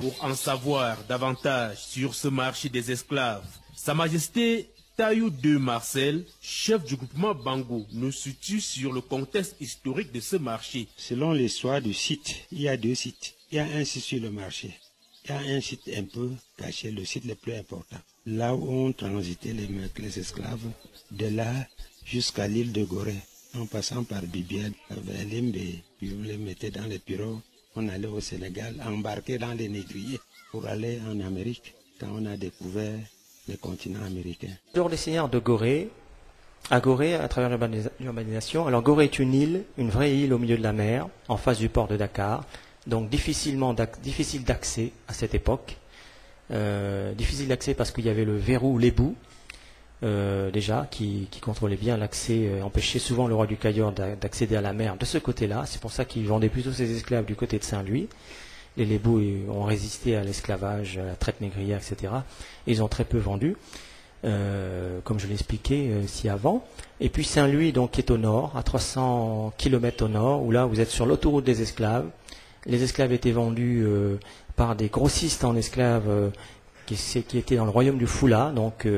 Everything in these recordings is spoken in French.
Pour en savoir davantage sur ce marché des esclaves, Sa Majesté Tayou II Marcel, chef du groupement Bango, nous situe sur le contexte historique de ce marché. Selon l'histoire du site, il y a deux sites. Il y a un site sur le marché. Il y a un site un peu caché, le site le plus important. Là où ont transité les esclaves, de là jusqu'à l'île de Gorée, en passant par Bibiane, vers Limbe, puis on les mettait dans les pirogues. On allait au Sénégal, embarquer dans les négriers pour aller en Amérique, quand on a découvert le continent américain. Lors des seigneurs de Gorée, à Gorée, à travers l'urbanisation, alors Gorée est une île, une vraie île au milieu de la mer, en face du port de Dakar, donc difficile d'accès à cette époque. Difficile d'accès parce qu'il y avait le verrou Lébou, déjà, qui contrôlait bien l'accès, empêchait souvent le roi du Cayor d'accéder à la mer de ce côté-là. C'est pour ça qu'il vendait plutôt ses esclaves du côté de Saint-Louis. Les Lébous ont résisté à l'esclavage, à la traite négrière, etc. Et ils ont très peu vendu, comme je l'expliquais ici avant. Et puis Saint-Louis, donc, qui est au nord, à 300 km au nord, où là, vous êtes sur l'autoroute des esclaves. Les esclaves étaient vendus par des grossistes en esclaves qui étaient dans le royaume du Foula, donc...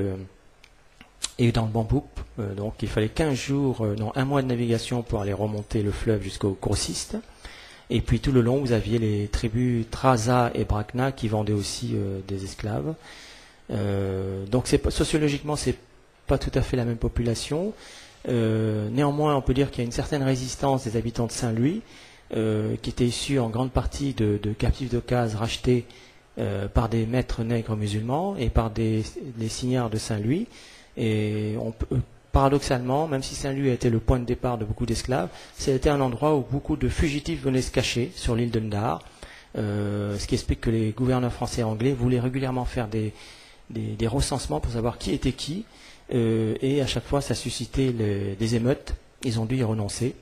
et dans le Bambouk, donc il fallait 15 jours, un mois de navigation pour aller remonter le fleuve jusqu'aux grossistes. Et puis tout le long, vous aviez les tribus Traza et Brakna qui vendaient aussi des esclaves. Donc sociologiquement, c'est pas tout à fait la même population. Néanmoins, on peut dire qu'il y a une certaine résistance des habitants de Saint-Louis, qui étaient issus en grande partie de captifs d'occasion rachetés par des maîtres nègres musulmans et par des signiards de Saint-Louis. Et paradoxalement, même si Saint-Louis a été le point de départ de beaucoup d'esclaves, c'était un endroit où beaucoup de fugitifs venaient se cacher sur l'île de Ndar, ce qui explique que les gouverneurs français et anglais voulaient régulièrement faire des recensements pour savoir qui était qui, et à chaque fois ça suscitait des émeutes. Ils ont dû y renoncer,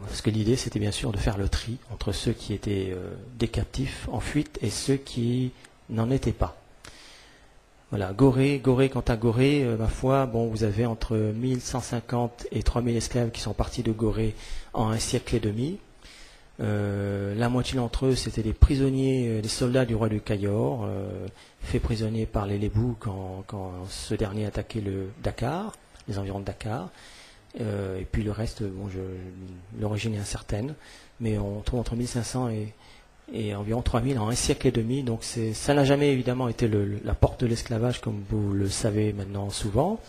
parce que l'idée c'était bien sûr de faire le tri entre ceux qui étaient des captifs en fuite et ceux qui n'en étaient pas. Voilà, Gorée, quant à Gorée, ma foi, bon, vous avez entre 1150 et 3000 esclaves qui sont partis de Gorée en un siècle et demi. La moitié d'entre eux, c'était des prisonniers, des soldats du roi du Cayor, faits prisonniers par les Lébous quand ce dernier attaquait le Dakar, les environs de Dakar. Et puis le reste, bon, l'origine est incertaine, mais on trouve entre 1500 et environ 3000 en un siècle et demi. Donc ça n'a jamais évidemment été la porte de l'esclavage comme vous le savez maintenant souvent.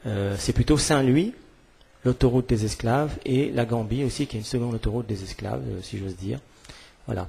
C'est plutôt Saint-Louis, l'autoroute des esclaves, et la Gambie aussi qui est une seconde autoroute des esclaves, si j'ose dire. Voilà.